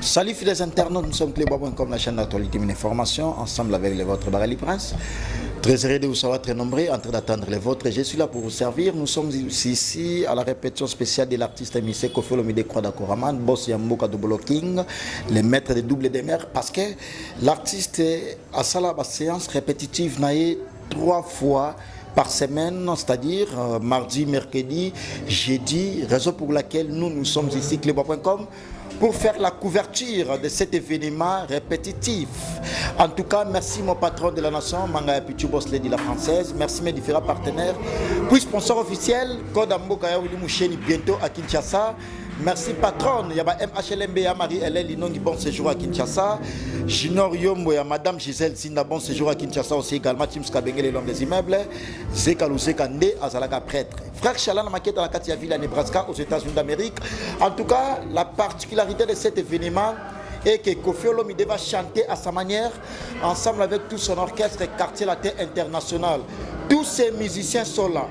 Salut fidèles internautes, nous sommes Clébois.com, la chaîne d'actualité et d'information, ensemble avec les vôtres Barali Prince. Très heureux de vous savoir, très nombreux, en train d'attendre les vôtres. Je suis là pour vous servir. Nous sommes ici à la répétition spéciale de l'artiste émissé Koffi Olomide Kwada Koraman, boss Yamboka Double King, les maîtres des doubles des mers, parce que l'artiste a ça la séance répétitive naïe 3 fois par semaine, c'est-à-dire mardi, mercredi, jeudi, raison pour laquelle nous sommes ici, Clébois.com, pour faire la couverture de cet événement répétitif. En tout cas, merci mon patron de la nation, Manga Pichu Boss Lady la française. Merci mes différents partenaires. Puis sponsor officiel, Code Amboka Willy Moucheni bientôt à Kinshasa. Merci patron, il y a MHLMB, Marie-Hélène Linongi, bon séjour à Kinshasa. Junior Yombo, Madame Gisèle Zinda, bon séjour à Kinshasa aussi également. Tim Skabengele, l'homme des immeubles. Zekalou Zekande, Azalaga prêtre. Frère Chalan, maquette à la Katia Villa, Nebraska, aux États-Unis d'Amérique. En tout cas, la particularité de cet événement est que Koffi Olomide va chanter à sa manière, ensemble avec tout son orchestre Quartier Latin International. Tous ces musiciens sont là.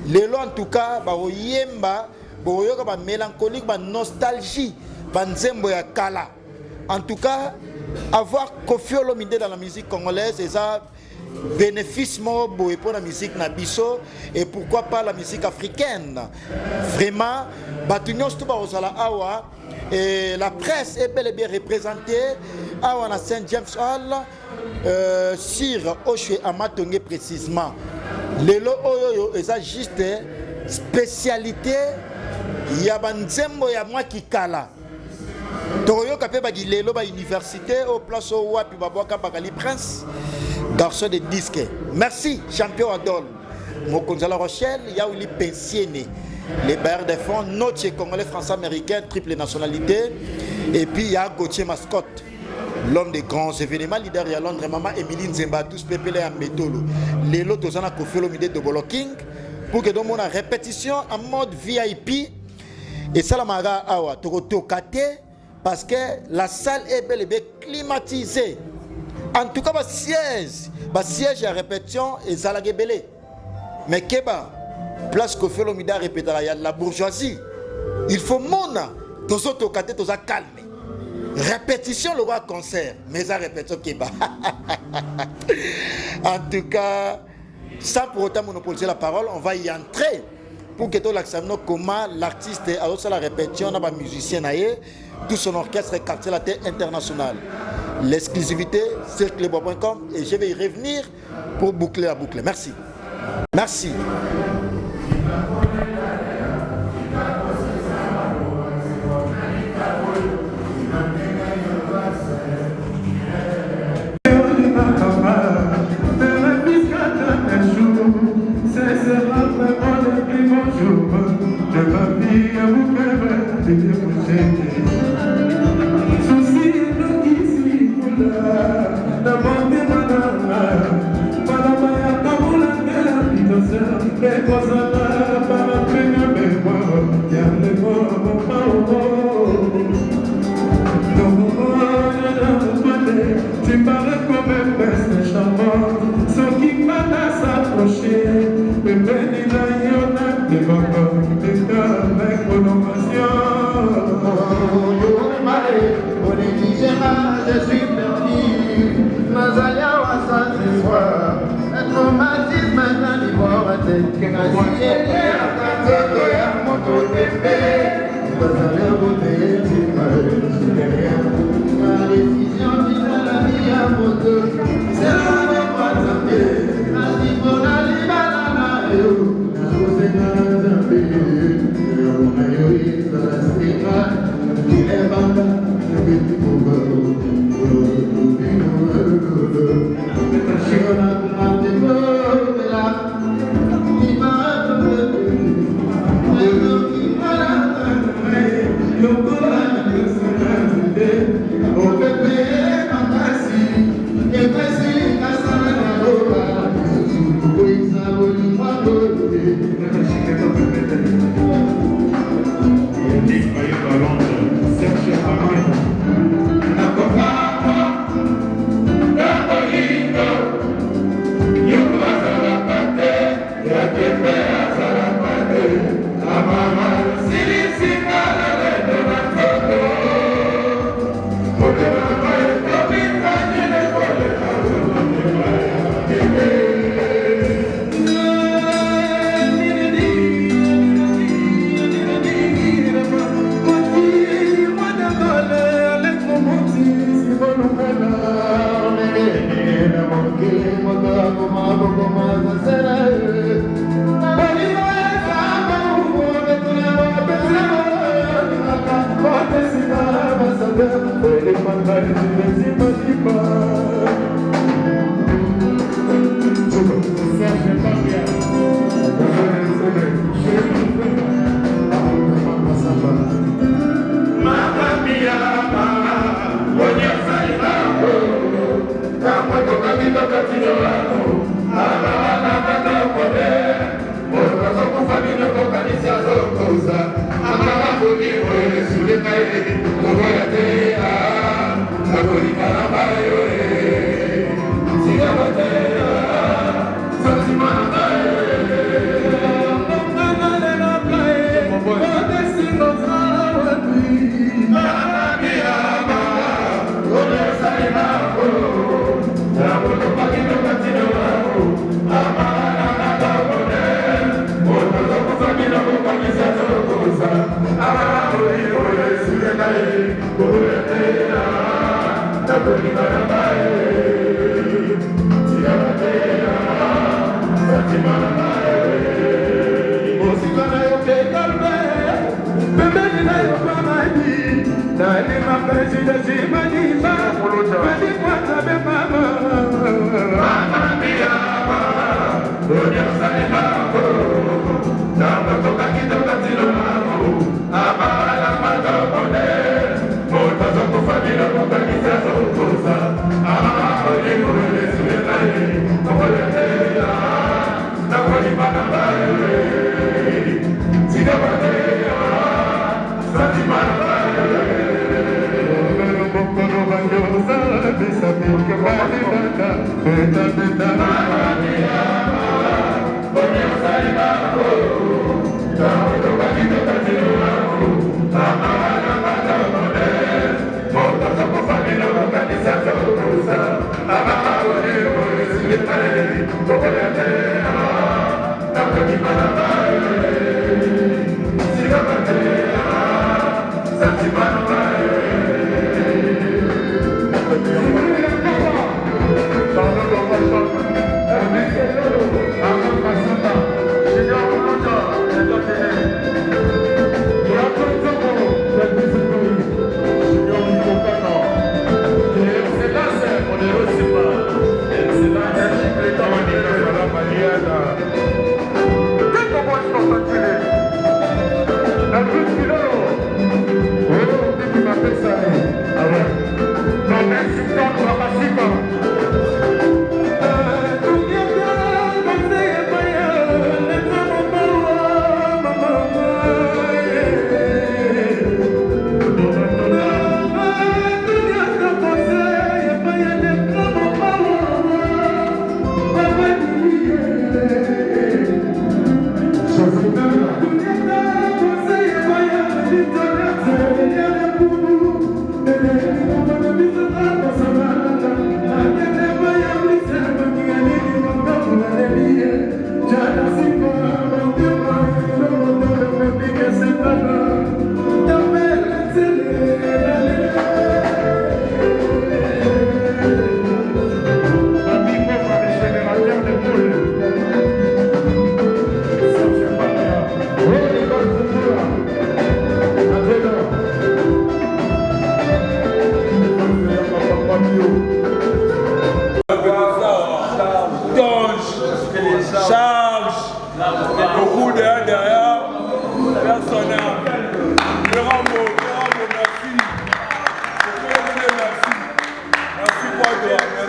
Les lots, en tout cas, Yemba. Ba mélancolique, ba nostalgie, ba nzembo ya kala. En tout cas, avoir Koffi Olomide dans la musique congolaise, c'est un bénéfice pour la musique nabiso et pourquoi pas la musique africaine. Vraiment, et la presse est bel et bien représentée à Saint James Hall, sur Oshwe Amatonge précisément. Les lots c'est juste spécialité. Il y a banzembo ya moi qui kala. Toroyo kapé ba gilelo ba université au place au wapi baboka Barali Prince garçon de disque. Merci champion Adol. Mokonza La Rochelle, il y a Willy pensionné. Les bailleurs de fonds, notre congolais français américain, triple nationalité. Et puis il y a Gauthier Mascotte, l'homme des grands événements, leader il y a Londres, maman Emeline Zemba, tous pépélés à Métolo. Les lots aux ana Koffi Olomide Double King pour que nous ayons une répétition en mode VIP. Et ça, la maga awa, tokate, parce que la salle est bel et bien climatisée. En tout cas, siège à répétition et ça la belé. Mais keba, place Koffi Olomide répéter, il y a de la bourgeoisie. Il faut mona, tous autres tokate, tous à calmer. Répétition, le roi concert, mais ça répétition keba. En tout cas, sans pour autant monopoliser la parole, on va y entrer. Pour que tout l'examen comment l'artiste a la répétition, on a un musicien, tout son orchestre Quartier Latin International. L'exclusivité, c'est Clébois.com et je vais y revenir pour boucler la boucle. Merci. Merci. Thank you. Merci. Merci pour toi.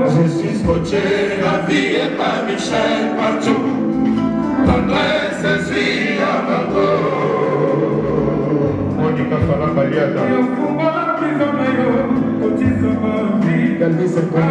Je suis scotché, la vie est pas Michel partout. L'adresse suit à Bango. Monica Fala Baliada. Calvis et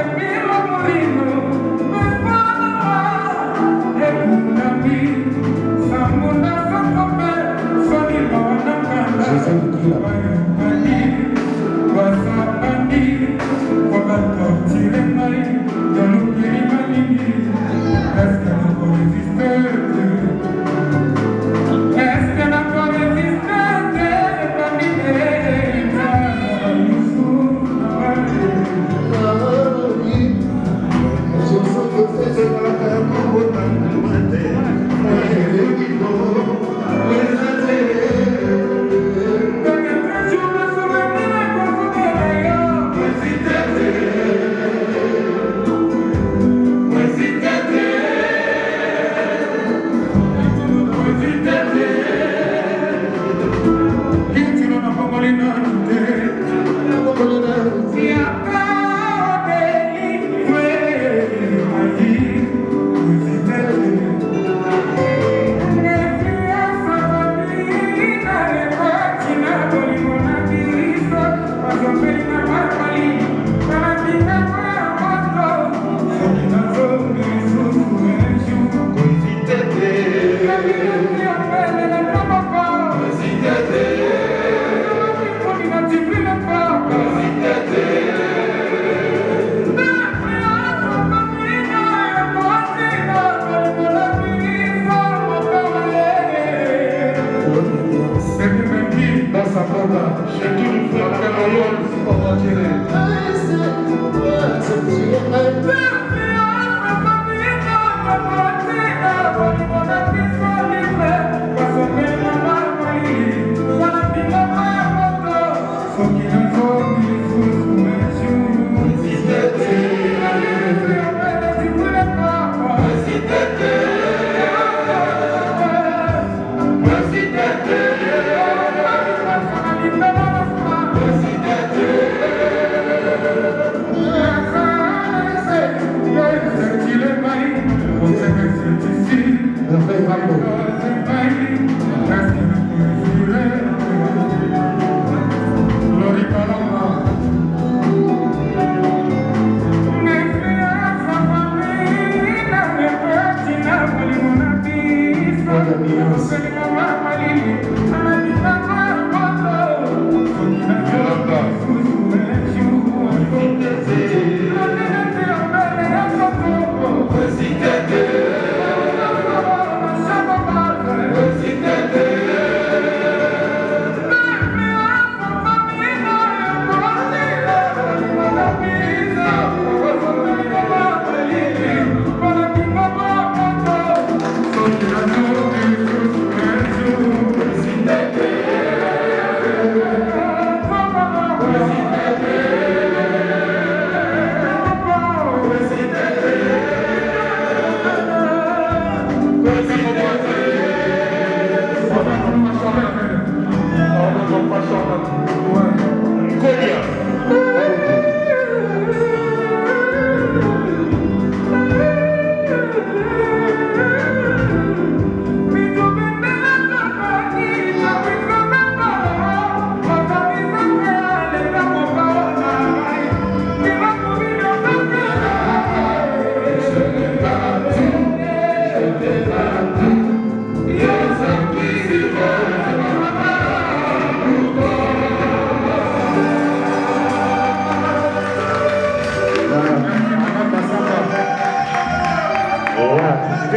Le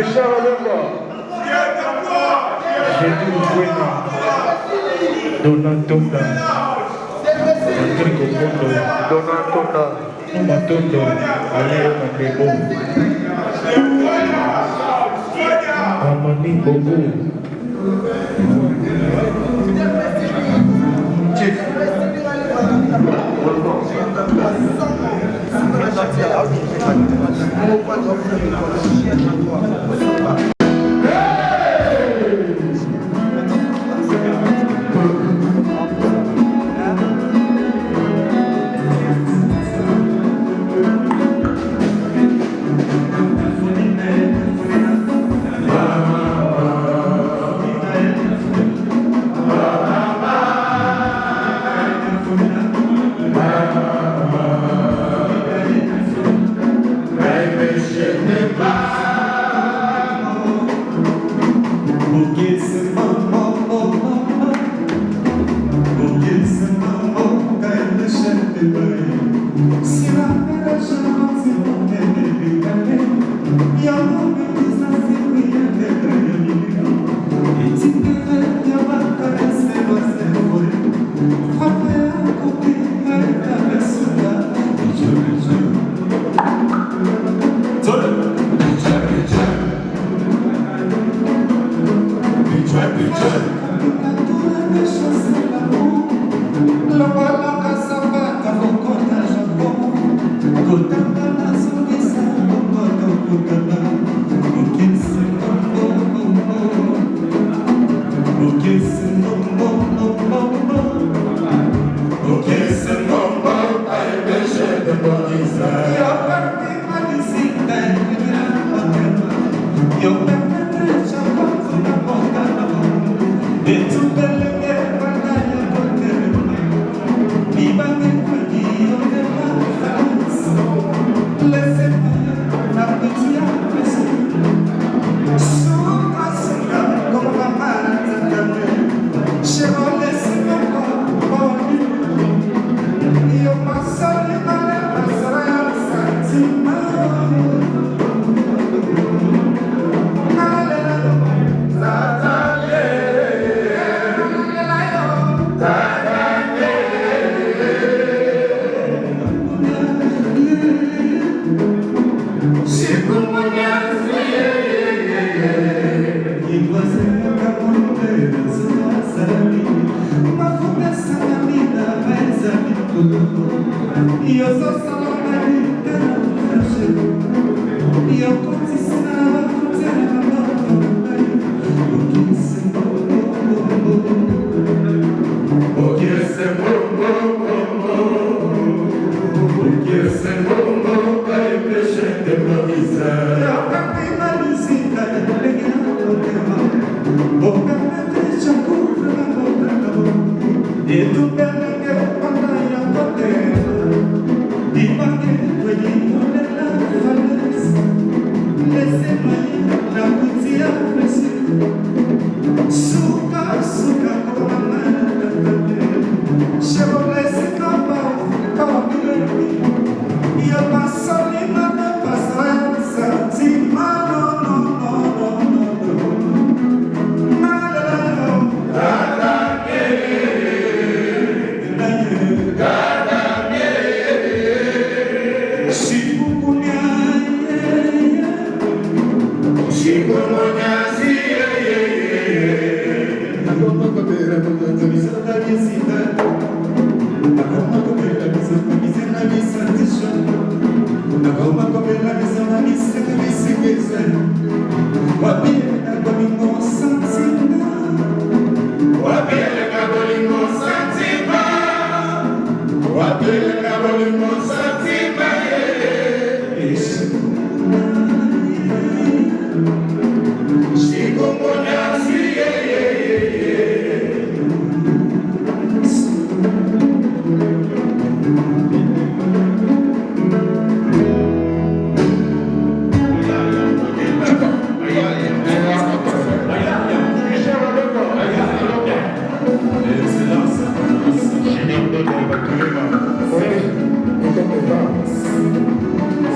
Charles Leva. Jésus Buena. Donatonda. Patrick Okondo. Donatonda. Matondo. Aléo Mandebo. Amani Bobo. Chief.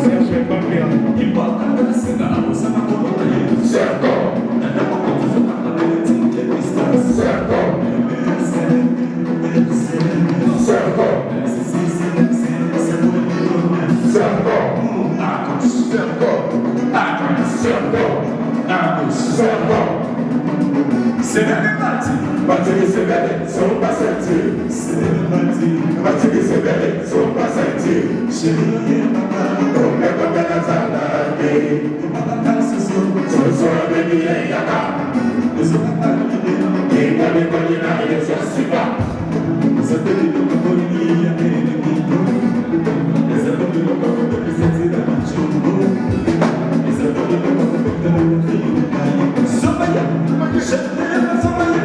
Serge Mbapé, il va traverser la route, ça va Batigi sebele, so pasenti. Batigi sebele, so pasenti. Onge kabela zalake. So abeni yaka. Inga ni kolina yeso sipa. Zateli luka kolini ya mene kito. Zateli luka kolini senzida machungu. Zateli luka kolini Somaya, Somaya.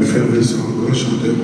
Effervescent, grand chanteur.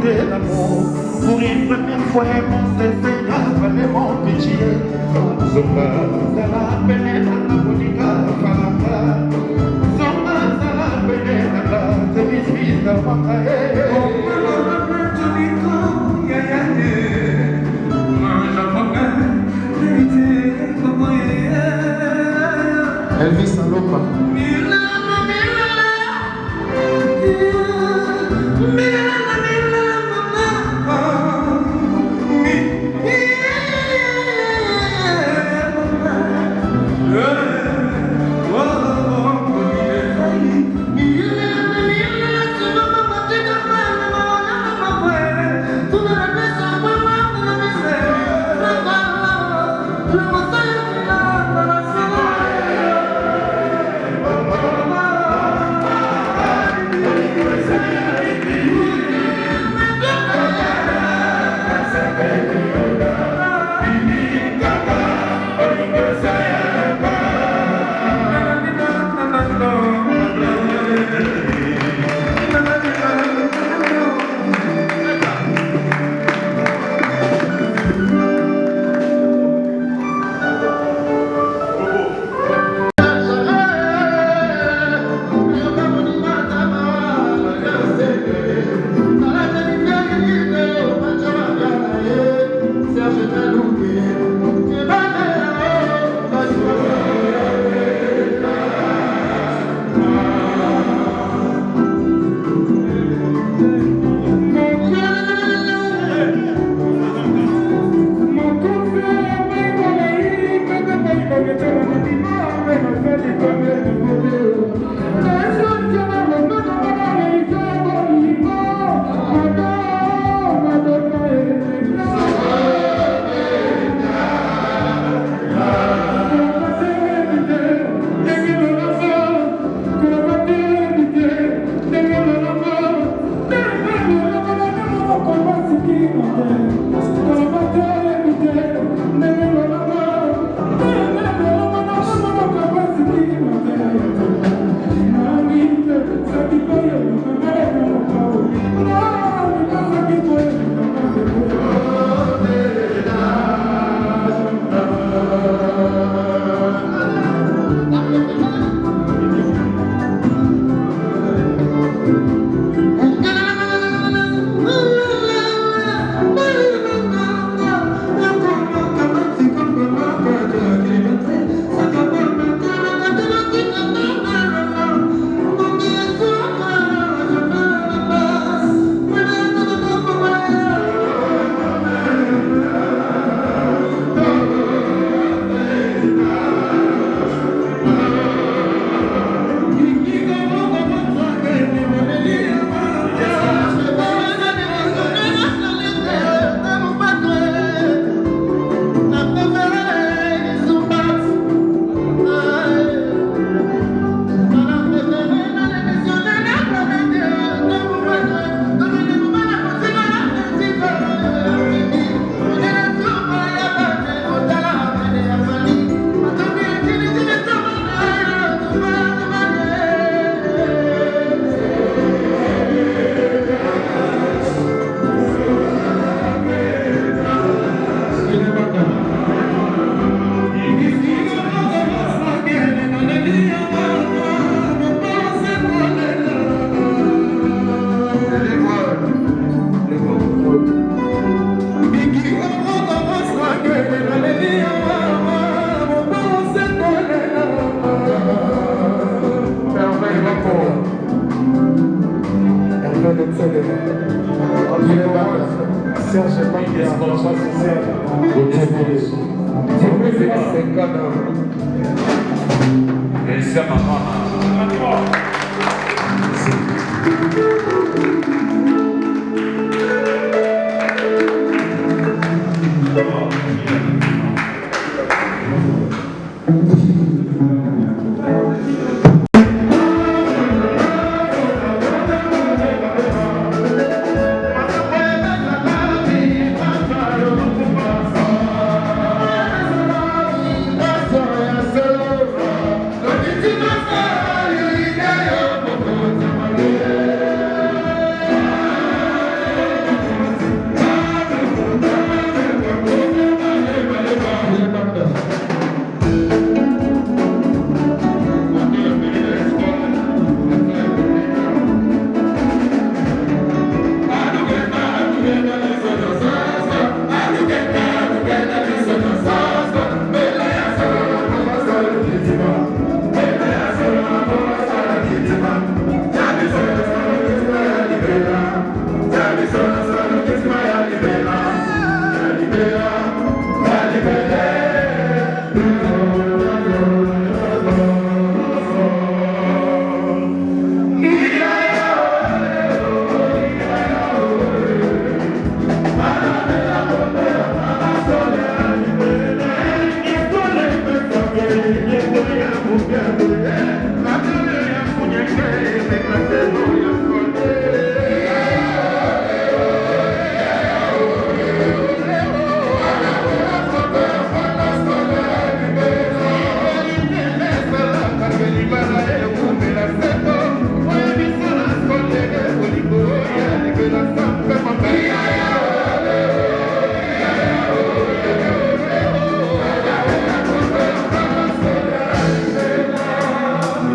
Pour une première fois, mon Seigneur fallait mon pitié. Zumba, Zala, Benena, Monica, Falaka. Zumba, Zala, Benena, Zemis, Wakae. Elvis Alopa.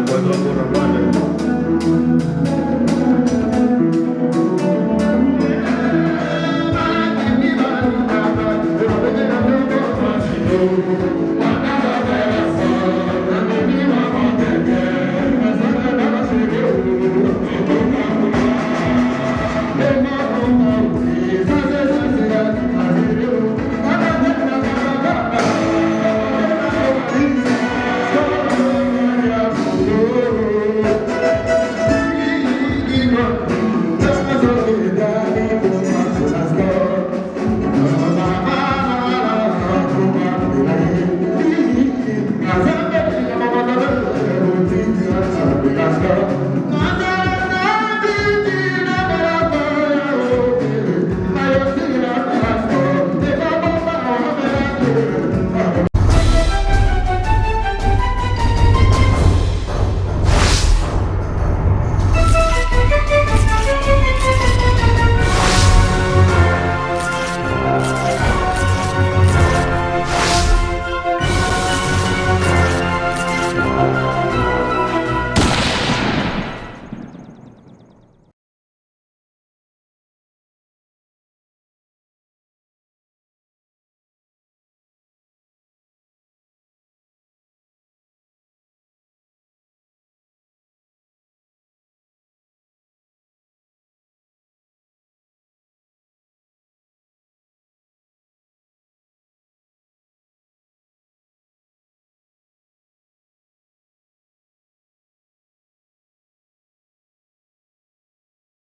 Cuando